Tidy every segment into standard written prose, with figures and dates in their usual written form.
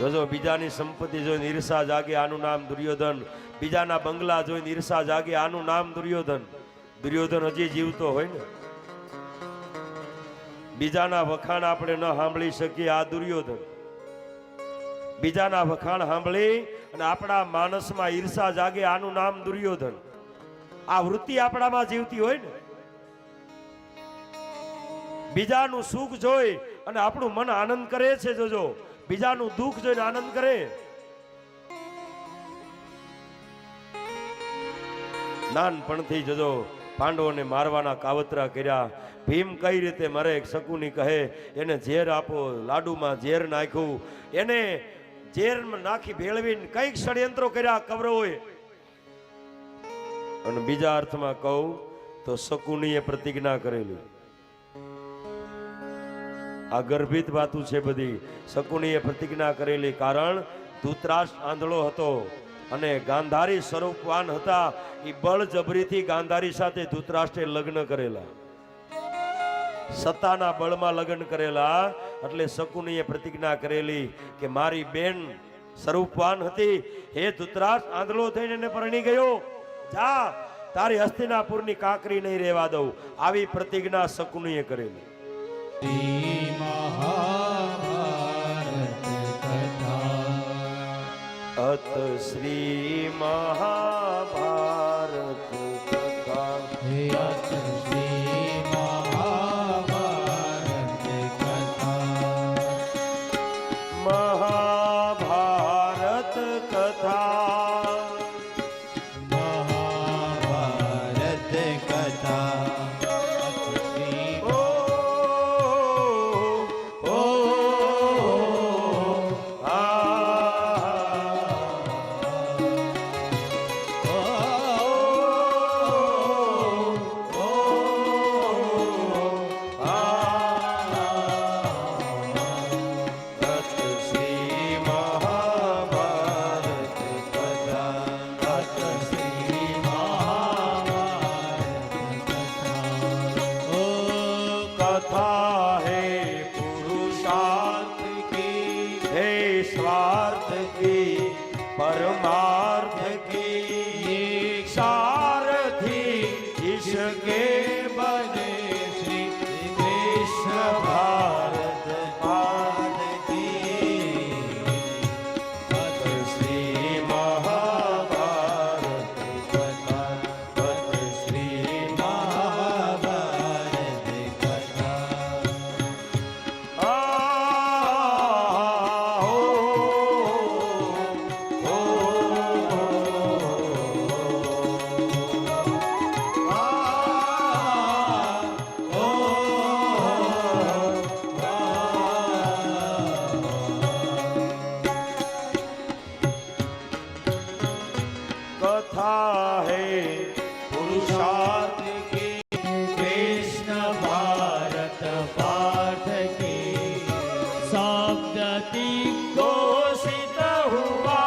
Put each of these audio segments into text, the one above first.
જોજો બીજાની સંપત્તિ જોઈને ઈર્ષા જાગે, આનું નામ દુર્યોધન. બીજાના બંગલા જોઈને ઈર્ષા જાગે, આનું નામ દુર્યોધન. દુર્યોધન હજી જીવતો હોય ને. બીજાના વખાણ આપણે ન સાંભળી શકીએ, આ દુર્યોધન. બીજાના વખાણ સાંભળી અને આપણા માનસમાં ઈર્ષા જાગે, આનું નામ દુર્યોધન. આ વૃત્તિ આપણામાં જીવતી હોય ને. બીજાનું સુખ જોઈ અને આપણું મન આનંદ કરે છે. જોજો, બીજાનું દુઃખ જોઈને આનંદ કરે. નાનપણથી જોજો પાંડવોને મારવાના કાવતરા કર્યા. ભીમ કઈ રીતે મરે, શકુની કહે એને ઝેર આપો, લાડુમાં ઝેર નાખ્યું, એને ઝેર નાખી ભેળવીને કઈક ષડયંત્રો કર્યા કૌરવોએ. અને બીજા અર્થમાં કહું તો શકુનીએ પ્રતિજ્ઞા કરેલી. આ ગર્ભિત વાતું છે બધી. શકુનીએ પ્રતિજ્ઞા કરેલી, કારણ ધૃતરાષ્ટ્ર આંધળો હતો અને ગાંધારી સ્વરૂપવાન હતા. એ બળજબરીથી ગાંધારી સાથે ધૃતરાષ્ટ્રે લગ્ન કરેલા, સત્તાના બળમાં લગ્ન કરેલા. એટલે શકુનીએ પ્રતિજ્ઞા કરેલી કે મારી બેન સ્વરૂપવાન હતી, હે ધૃતરાષ્ટ્ર આંધળો થઈને એને પરણી ગયો, જા તારી હસ્તિનાપુરની કાંકરી નહીં રહેવા દઉં. આવી પ્રતિજ્ઞા શકુનીએ કરેલી. અત શ્રી મહાભારત કથા, અત શ્રી મહાભારત કથા, મહાભારત કથા, મહાભારત કથા. स्वार्थ की परमार्थ की सारथी जिसके बने श्री कृष्ण भारत पाद की. अत श्री महाभारत कथा, अत श्री महाभारत कथा. कथा है पुरुषार्थ की, कृष्ण भारत पाठ की. शब्द घोषित हुआ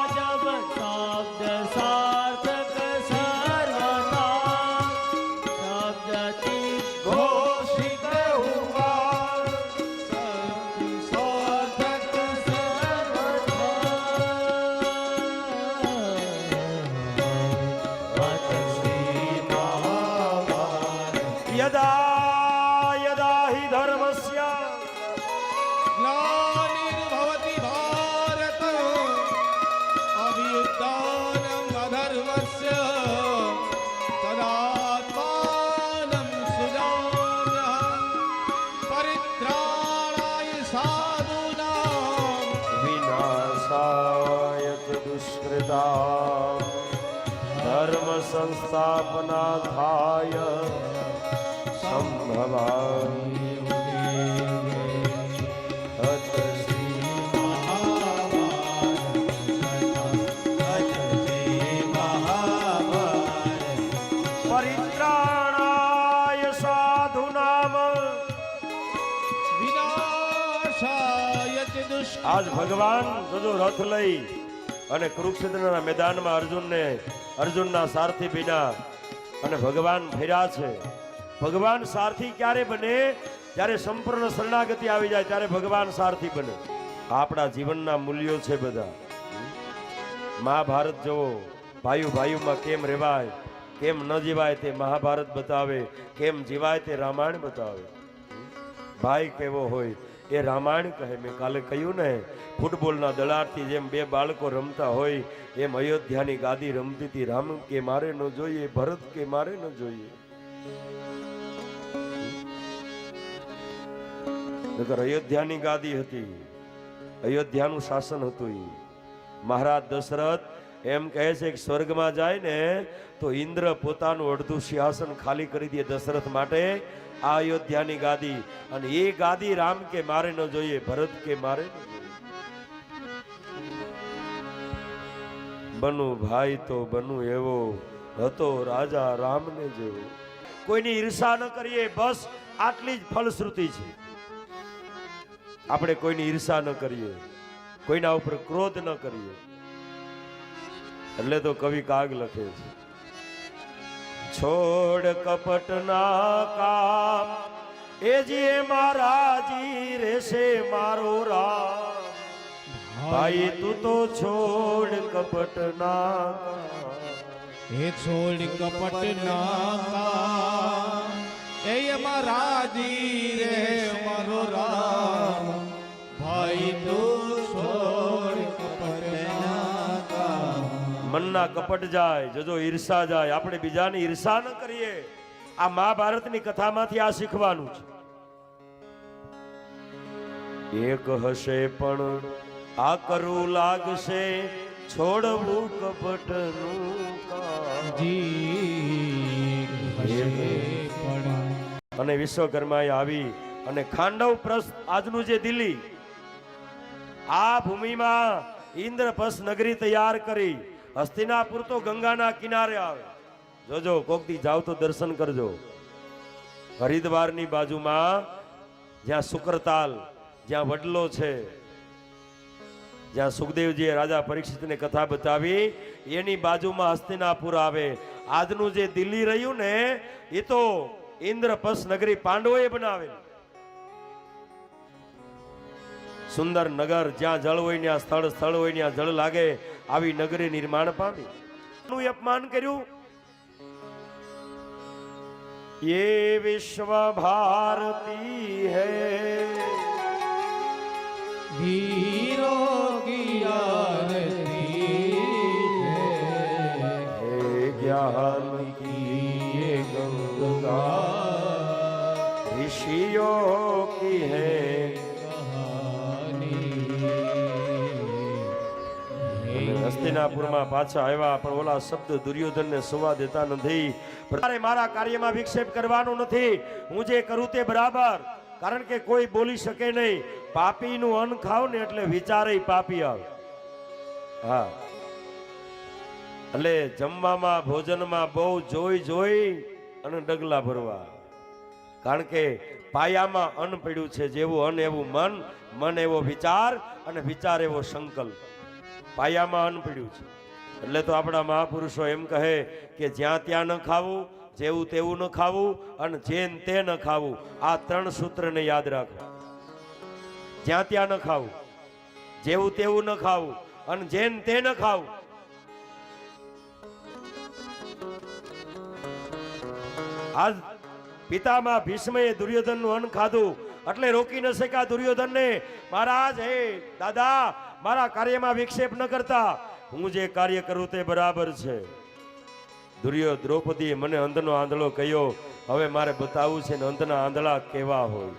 जब शब्द सार्थक सर्वथा, शब्द घोषित हुआ सार्थक सर्वथा. यदा यदा हि धर्मस्य ग्लानिर्भवति भारत अभ्युत्थानम् अधर्मस्य तदात्मानं सृजाम्यहम् परित्राणाय साधूनां विनाशाय च दुष्कृतां धर्म संस्थापनार्थाय संभवामि. अत श्री परित्राणाय साधूनाम विनाशाय च दुष्कृताम्. आज भगवान जो रथ लई અને કુરુક્ષેત્રના મેદાનમાં અર્જુનના સારથી બિના અને ભગવાન ફેર્યા છે. ભગવાન સારથી ક્યારે બને? જ્યારે સંપૂર્ણ શરણાગતિ આવી જાય ત્યારે ભગવાન સારથી બને. આપણા જીવનના મૂલ્યો છે બધા. મહાભારત જોવો, ભાઈઓ ભાઈઓમાં કેમ રહેવાય, કેમ ન જીવાય તે મહાભારત બતાવે, કેમ જીવાય તે રામાયણ બતાવે. ભાઈ કેવો હોય એ રામાયણ કહે. મેં કાલે કહ્યું ને, ફૂટબોલના દડાથી જેમ બે બાળકો રમતા હોય એમ અયોધ્યાની ગાદી રમતી હતી. રામ કે મારે ન જોઈએ, ભરત કે મારે ન જોઈએ. નકર અયોધ્યાની ગાદી હતી, અયોધ્યાનું શાસન હતું. મહારાજ દશરથ એમ કહે છે કે સ્વર્ગમાં જાય ને તો ઇન્દ્ર પોતાનું અડધું સિંહાસન ખાલી કરી દે દશરથ માટે, આ અયોધ્યાની ગાદી. અને એ ગાદી રામ કે મારે ન જોઈએ, ભરત કે મારે ન જોઈએ. બનુ ભાઈ તો બનુ એવો, હતો રાજા રામને જેવો. કોઈની ઈર્ષા ન કરીએ, બસ આટલી જ ફલશ્રુતિ છે. આપણે કોઈની ઈર્ષા ન કરીએ, કોઈના ઉપર ક્રોધ ન કરીએ. એટલે તો કવિ કાગ લખે છે, છોડ કપટના કામ એ જે મહારાજી રેશે મારો રામ. ભાઈ તું તો છોડ કપટના કામ. હે છોડ કપટ ના કામ, એ રાજી રે મારો રામ. ભાઈ તું છોડ કપટ ના કામ. મનના કપટ જાય, જજો ઈર્ષા જાય. આપણે બીજાની ઈર્ષા ન કરીએ. આ મહાભારતની કથામાંથી આ શીખવાનું છે. એક હશે પણ આ કરવું લાગશે, છોડવું કપટનું કામ. અને વિશ્વકર્માએ આવી અને ખાંડવ પ્રસ્થ, આજનું જે દિલ્હી, આ ભૂમિમાં ઇન્દ્રપ્રસ્થ નગરી તૈયાર કરી. હસ્તિનાપુર તો ગંગાના કિનારે આવે. જોજો કોકથી જાવ તો દર્શન કરજો. હરિદ્વારની બાજુમાં જ્યાં શુક્રતાલ, જ્યાં વડલો છે, જ્યાં સુખદેવજીએ રાજા પરીક્ષિતને કથા બતાવી, એની બાજુમાં હસ્તિનાપુર આવે. આજનું જે દિલ્હી રહ્યું ને એ તો ઇન્દ્રપ્રસ્થ નગરી પાંડવોએ બનાવેલી. સુંદર નગર, જ્યાં જળ હોય ત્યાં સ્થળ, સ્થળ હોય ત્યાં જળ લાગે, આવી નગરી નિર્માણ પામી. નું અપમાન કર્યું. ये विश्व भारती है, वीरों की आरती है, ज्ञान की ये गंगा, ऋषियों की है कहानी. હસ્તિનાપુરમાં પાછા આવ્યા, પણ ઓલા શબ્દ દુર્યોધનને સુવા દેતા નથી. મારા કાર્યમાં વિક્ષેપ કરવાનો નથી. હું જે કરું તે બરાબર, કારણ કે કોઈ બોલી શકે નહીં. પાપીનું અન્ન ખાવ ને એટલે વિચારે પાપી આવે. હા, એટલે જમવામાં ભોજનમાં બહુ જોઈ જોઈ અને ડગલા ભરવા. કારણ કે પાયામાં અન્ન પડ્યું છે. જેવું અન્ન એવું મન, મન એવો વિચાર, અને વિચાર એવો સંકલ્પ. પાયામાં અન્ન પડ્યું છે. એટલે તો આપણા મહાપુરુષો એમ કહે કે જ્યાં ત્યાં ન ખાવું, જેવું તેવું ન ખાવું, અને જેન તે ન ખાવું. આ ત્રણ સૂત્રને યાદ રાખો. જ્યાં ત્યાં ન ખાવું, જેવું તેવું ન ખાવું, અને જેન તે ન ખાવું. આજ પિતામાં ભીષ્મએ દુર્યોધનનું અન્ન ખાધું, એટલે રોકી ન શક્યા દુર્યોધનને. મહારાજ, હે દાદા, મારા કાર્યમાં વિક્ષેપ ન કરતા. હું જે કાર્ય કરું તે બરાબર છે. દ્રૌપદીએ મને અંધનો આંધળો કહ્યો. હવે મારે બતાવવું છે ને અંધના આંધળા કેવા હોય.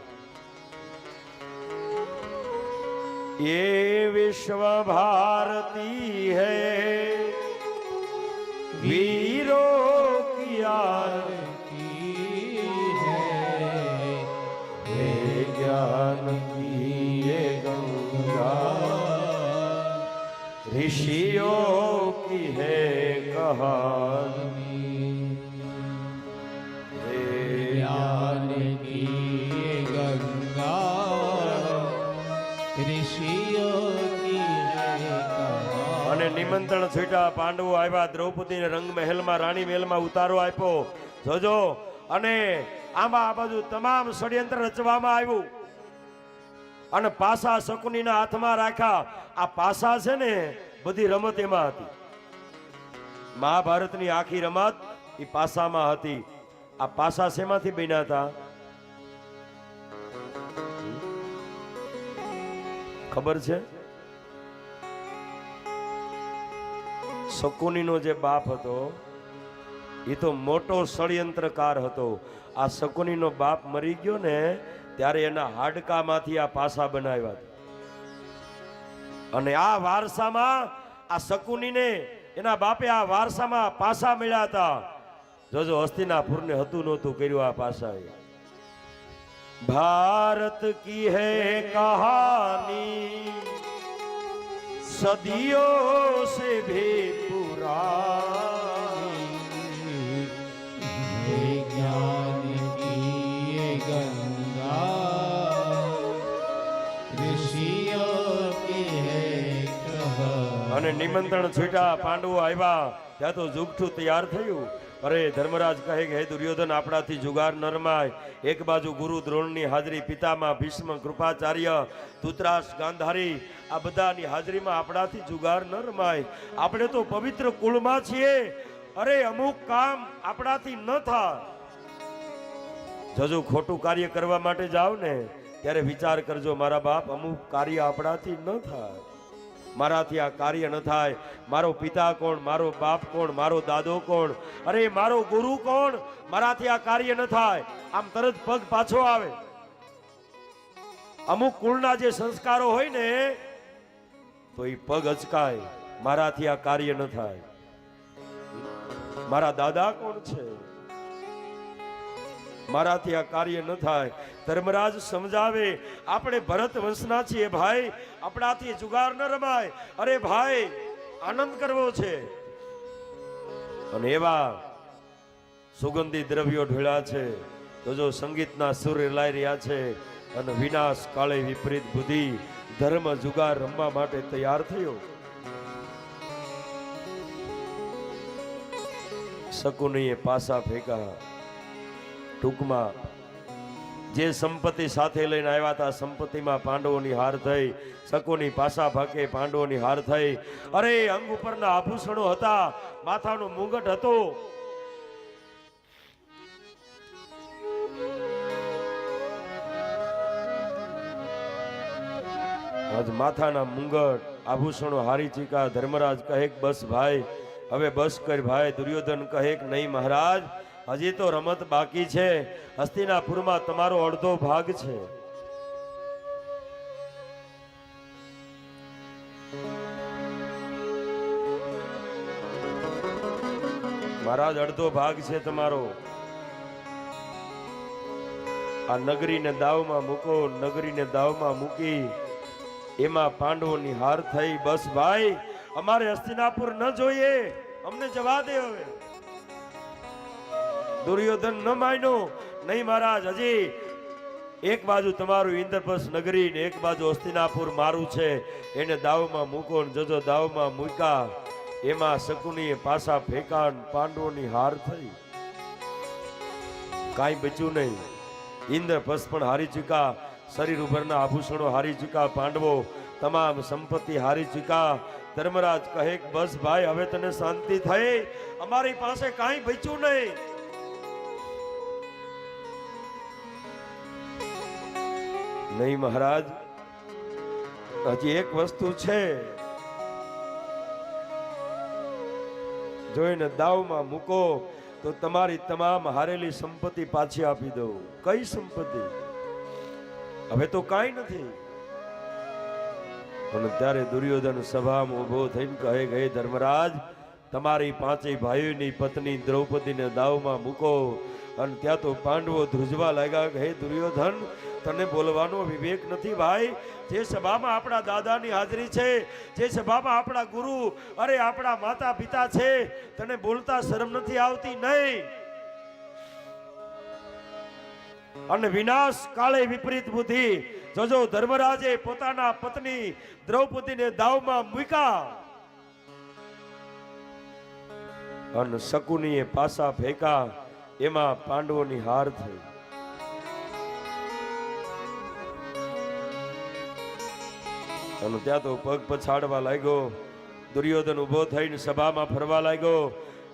ये विश्व भारती है, वीरों की आरती है, हे ज्ञान की ये गंगा, ऋषियों की है कहानी. ज्ञान की गंगा, ऋषियों की है कहानी. અને નિમંત્રણ છૂટા. પાંડવો આવ્યા. દ્રૌપદીને રંગ મહેલમાં, રાણી મહેલમાં ઉતારો આપ્યો. જોજો. અને આમાં આ બાજુ તમામ ષડયંત્ર રચવામાં આવ્યું. અને પાસા શકુનીના હાથમાં રાખ્યા. આ પાસા છે ને બધી રમત એમાં હતી. મહાભારતની આખી રમત એ પાસામાં હતી. આ પાસા શેમાંથી બન્યા હતા ખબર છે? શકુનીનો જે બાપ હતો એ તો મોટો ષડયંત્રકાર હતો. આ શકુનીનો બાપ મરી ગયો ને ત્યારે એના હાડકામાંથી આ પાસા બનાવ્યા હતા. અને આ વારસામાં આ શકુનીને એના બાપે આ વારસામાં પાસા મળ્યા હતા. જોજો હસ્તિનાપુરને હતું નહોતું કર્યું આ પાસાએ. भारत की है कहानी सदियों से भी पुरानी, ज्ञान की ये गंगा ऋषियों की है कहानी. અને નિમંત્રણ છૂટા પાંડવો આવ્યા ત્યાં તો જુગઠું તૈયાર થયું. અરે ધર્મરાજ કહે કે હે દુર્યોધન, આપણાથી જુગાર ન રમાય. એક બાજુ ગુરુ દ્રોણની હાજરી, પિતામાં ભીષ્મ, કૃપાચાર્ય, ધૃતરાષ્ટ્ર, ગાંધારી, આ બધાની હાજરીમાં આપણાથી જુગાર ન રમાય. આપણે તો પવિત્ર કુળમાં છીએ. અરે અમુક કામ આપણાથી ન થાય. જજો ખોટું કાર્ય કરવા માટે જાવ ને ત્યારે વિચાર કરજો, મારા બાપ અમુક કાર્ય આપણાથી ન થાય. મારાથી આ કાર્ય ન થાય. મારો પિતા કોણ, મારો બાપ કોણ, મારો દાદો કોણ, અરે મારો ગુરુ કોણ, મારાથી આ કાર્ય ન થાય. આમ તરત પગ પાછો આવે. અમુક કુળના જે સંસ્કારો હોય ને તો એ પગ અચકાય. મારાથી આ કાર્ય ન થાય. મારા દાદા કોણ છે, મારાથી આ કાર્ય ન થાય. ધર્મરાજ સમજાવે, આપણે ભરત વંશના છીએ ભાઈ, આપણાથી જુગાર ન રમાય. અરે ભાઈ, આનંદ કરવો છે. અને એવા સુગંધી દ્રવ્યો ઢોળ્યા છે. તો જો સંગીતના સુર લાઈ રહ્યા છે. અને વિનાશ કાળે વિપરીત બુદ્ધિ ધર્મ જુગાર રમવા માટે તૈયાર થયો. શકુનીએ પાસા ફેંકા. ટૂંકમાં જે સંપત્તિ સાથે લઈને આવ્યા હતા સંપત્તિમાં પાંડવોની હાર થઈ. શકુની પાસા ભાકે પાંડવોની હાર થઈ. અરે અંગ ઉપરના આભૂષણો હતા, માથાનો મુંગટ હતો. આજ માથાના મુંગટ, આભૂષણો હારી ચીકા. ધર્મરાજ કહે બસ ભાઈ, હવે બસ કર ભાઈ. દુર્યોધન કહે નહીં મહારાજ, હજી તો રમત બાકી છે. હસ્તિનાપુરમાં તમારો અડધો ભાગ છે. મહારાજ અડધો ભાગ છે તમારો. આ નગરીને દાવમાં મૂકો. નગરીને દાવમાં મૂકી એમાં પાંડવોની હાર થઈ. બસ ભાઈ, અમારે હસ્તિનાપુર ન જોઈએ, અમને જવા દે હવે. દુર્યોધન ન માન્યો. નહીં મહારાજ, હજી એક બાજુ તમારું ઇન્દ્રપ્રસ્થ નગરી ને એક બાજુ હસ્તિનાપુર મારું છે, એને દાવમાં મૂકો. જજો દાવમાં મૂક્યા. એમાં શકુનીએ પાસા ફેંકા. પાંડવોની હાર થઈ. કાંઈ બચ્યું નહીં. ઇન્દ્રપ્રસ્થ પણ હારી ચૂક્યા. શરીર ઉપરના આભૂષણો હારી ચૂક્યા. પાંડવો તમામ સંપત્તિ હારી ચૂક્યા. ધર્મરાજ કહે બસ ભાઈ, હવે તને શાંતિ થઈ, અમારી પાસે કાંઈ બચ્યું નહીં. નહીં મહારાજ, હજી એક વસ્તુ છે. જોઈને દાવમાં મૂકો તો તમારી તમામ હારેલી સંપત્તિ પાછી આપી દઉં. કઈ સંપત્તિ? હવે તો કાંઈ નથી. અને ત્યારે દુર્યોધન સભામાં ઉભો થઈને કહે હે ધર્મરાજ, તમારી પાંચેય ભાઈઓની પત્ની દ્રૌપદીને દાવમાં મૂકો. અને ત્યાં તો પાંડવો ધ્રુજવા લાગ્યા. હે દુર્યોધન, તને બોલવાનો વિવેક નથી ભાઈ. જે સભામાં આપણા દાદાની હાજરી છે, જે સભામાં આપણા ગુરુ, અરે આપણા માતા પિતા છે, તને બોલતા શરમ નથી આવતી? નહીં. અને વિનાશ કાળે વિપરીત બુદ્ધિ. જોજો ધર્મરાજે પોતાના પત્ની દ્રૌપદીને દાવમાં મૂક્યા. અને શકુનીએ પાસા ફેંકા. એમાં પાંડવોની હાર થઈ. અને ત્યાં તો પગ પછાડવા લાગ્યો. દુર્યોધન ઊભો થઈને સભામાં ફરવા લાગ્યો.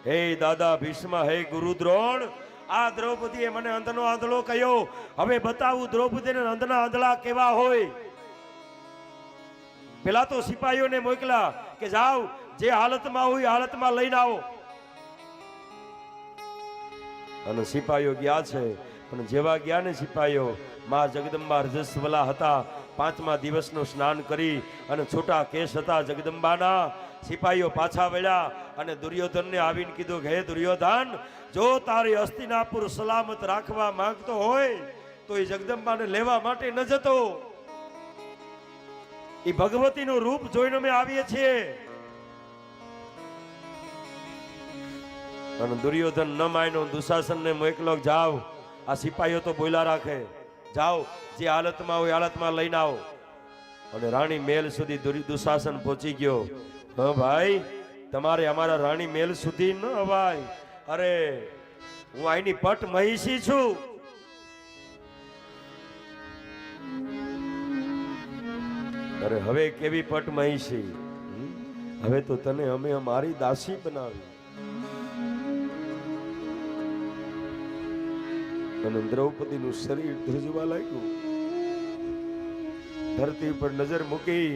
હે દાદા ભીષ્મ, હે ગુરુ દ્રોણ, આ દ્રૌપદીએ મને અંધનો આંધળો કહ્યો. હવે બતાવું દ્રૌપદીને અંધના આંધળા કેવા હોય. પેલા તો સિપાહીઓને મોકલા કે જાઓ, જે હાલતમાં હોય હાલતમાં લઈને આવો. અને સિપાહીઓ ગયા છે. પણ જેવા ગયા ને સિપાહીઓ, માં જગદંબા રજસ્વલા હતા. 5મા દિવસનું સ્નાન કરી અને છોટા કેસ હતા જગદંબાના. સિપાહીઓ પાછા વળ્યા અને દુર્યોધનને આવીને કીધું કે હે દુર્યોધન, જો તારી હસ્તિનાપુર સલામત રાખવા માંગતો હોય તો એ જગદંબાને લેવા માટે ન જતો. એ ભગવતીનું રૂપ જોઈને અમે આવીએ છીએ. અને દુર્યોધન ન માન્યો, દુશાસનને મોકલો, જાઓ. આ સિપાહીઓ તો બોલ્યા રાખે, જાઓ, જે હાલતમાં હોય હાલતમાં લઈને આવો. અને રાણી મહેલ સુધી દુશાસન પહોંચી ગયો. હા ભાઈ, તમારે અમારા રાણી મહેલ સુધી ન અવાય. અરે હું અહીંની પટ મહિષી છું. અરે હવે કેવી પટ મહિષી? હવે તો તને અમે અમારી દાસી બનાવી. અને દ્રૌપદીનું શરીર ધ્રુજવા લાગ્યું. ધરતી ઉપર નજર મૂકી,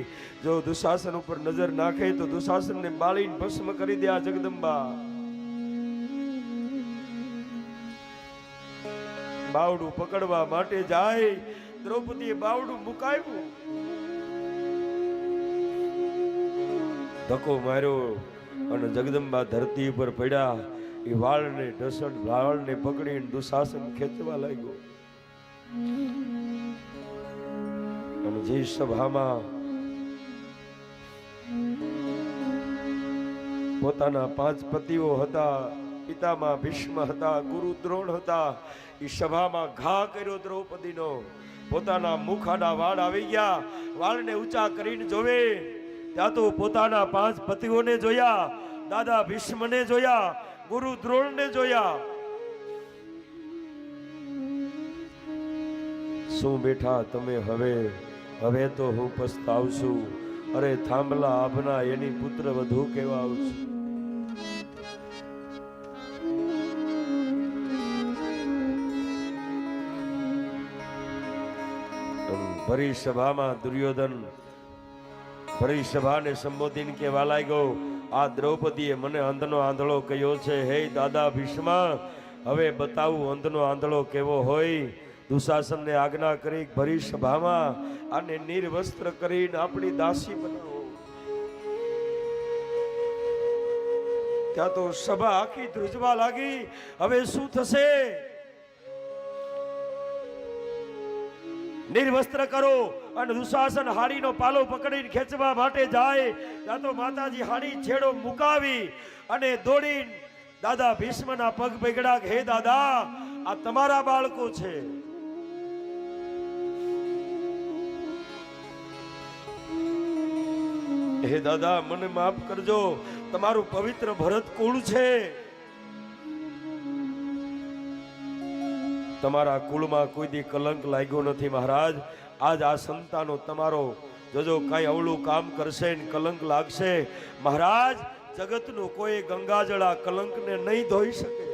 જો દુશાસન ઉપર નજર નાખે તો દુશાસનને બાળીને ભસ્મ કરી દે આ જગદંબા. બાવડું પકડવા માટે જાય, દ્રૌપદીએ બાવડું મુકાવ્યું. ધક્કો માર્યો અને જગદંબા ધરતી ઉપર પડ્યા. એ વાળને ઢસડ વાળને પકડીને દુશાસન ખેંચવા લાગ્યો. અને જે સભામાં પોતાના 5 પતિઓ હતા, પિતામાં ભીષ્મ હતા, ગુરુ દ્રોણ હતા, એ સભામાં ઘા કર્યો દ્રૌપદીનો. પોતાના મુખાના વાળ આવી ગયા. વાળને ઊંચા કરીને જોવે ત્યાં તો પોતાના 5 પતિઓને જોયા, દાદા ભીષ્મને જોયા, ગુરુ દ્રોણને જોયા. શું બેઠા તમે હવે? હવે તો હું પસ્તાવશું. અરે થાંભલા આભના એની પુત્ર વધુ કેવા આવશું. ભરી સભામાં દુર્યોધન ભરી સભાને સંબોધીને કહેવા લાગ્યો, આ દ્રૌપદીએ મને અંધનો આંધળો કહ્યો છે. હે દાદા ભીષ્મ, હવે બતાવું અંધનો આંધળો કેવો હોય. દુશાસનને આજ્ઞા કરી ભરી સભામાં આને નિર્વસ્ત્ર કરીને આપણી દાસી બનાવો. ત્યાં તો સભા આખી ધ્રુજવા લાગી. હવે શું થશે? નિર્વસ્ત્ર કરો. અને દુશાસન હાડીનો પાલો પકડીને ખેંચવા માટે જાય. ત્યાં તો માતાજી હાડી છેડો મુકાવી અને દોડીને દાદા ભીષ્મના પગ પકડ્યા. હે દાદા, આ તમારા બાળકો છે. હે દાદા, મને માફ કરજો, તમારું પવિત્ર ભરત કુળ છે. તમારા કુળમાં કોઈ દી કલંક લાગ્યો નથી મહારાજ. આજ આ સંતાનો તમારો જોજો કઈ અવળું કામ કરશે ને કલંક લાગશે. મહારાજ, જગતનું કોઈ ગંગાજળ આ કલંકને નહીં ધોઈ શકે.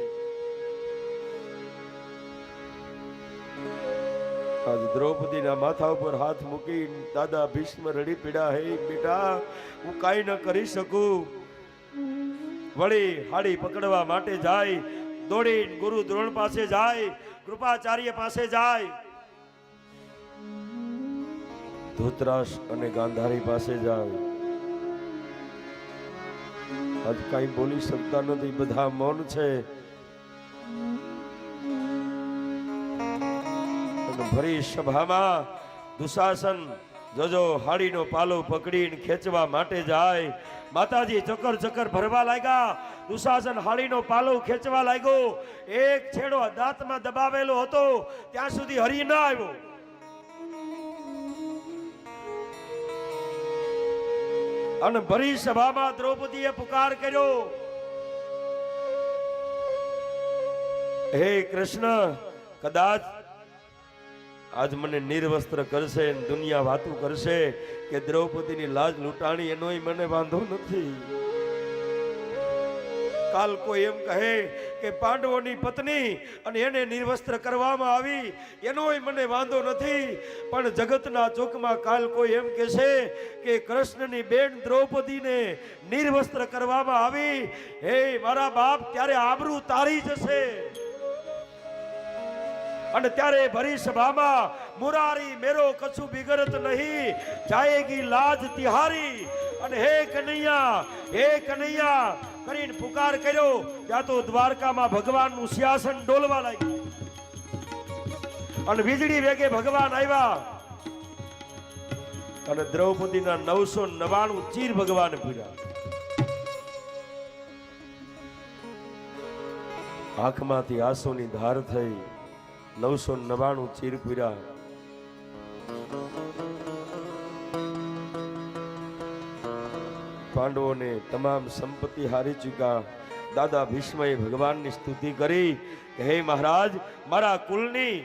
આજ દ્રૌપદીના માથા ઉપર હાથ મૂકી દાદા ભીષ્મ રડી પીડા. હે બેટા, હું કાંઈ ન કરી શકું. વળી હાડી પકડવા માટે જાય. દોડીને ગુરુ દ્રોણ પાસે જાય, કૃપાચાર્ય પાસે જાય, ધૃતરાષ્ટ્ર અને ગાંધારી પાસે જાય. આજ કઈ બોલી શકતા નથી, બધા મૌન છે. ભરી સભામાં દુશાસન જોજો હાડીનો પાલો પકડીને ખેંચવા માટે જાય. માતાજી ચક્કર ચક્કર ભરવા લાગ્યા. દુશાસન હાડીનો પાલો ખેંચવા લાગ્યો. એક છેડો દાંતમાં દબાવેલો હતો, ત્યાં સુધી હરી ન આવ્યો. અને ભરી સભામાં દ્રૌપદીએ પુકાર કર્યો, હે કૃષ્ણ, કદાચ આજ મને નિર્વસ્ત્ર કરશે ને દુનિયા વાતું કરશે કે દ્રૌપદીની લાજ લૂંટાણી, એનોય મને વાંધો નથી. કાલ કોઈ એમ કહે કે પાંડવોની પત્ની અને એને નિર્વસ્ત્ર કરવામાં આવી, એનોય મને વાંધો નથી. પણ જગતના ચોકમાં કાલ કોઈ એમ કહેશે કે કૃષ્ણની બેન દ્રૌપદીને નિર્વસ્ત્ર કરવામાં આવી, હે મારા બાપ, ત્યારે આબરૂ તારી જશે. અને ત્યારે ભરી સભામાં મુરારી મેરો કછું બિગડત નહીં, જાયેગી લાજ તિહારી. અને હે કનૈયા કરીને પુકાર કર્યો. ત્યાં તો દ્વારકામાં ભગવાનનું સિંહાસન ડોલવા લાગ્યું અને વીજળી વેગે ભગવાન આવ્યા અને દ્રૌપદીના 999 ચીર ભગવાન પીડ્યા. આંખમાંથી આંસુની ધાર થઈ, 999 ચીર પીડ્યા. પાંડવોને તમામ સંપત્તિ હારી ચૂક્યા. દાદા ભીષ્મએ ભગવાનની સ્તુતિ કરી કે હે મહારાજ, મારા કુલની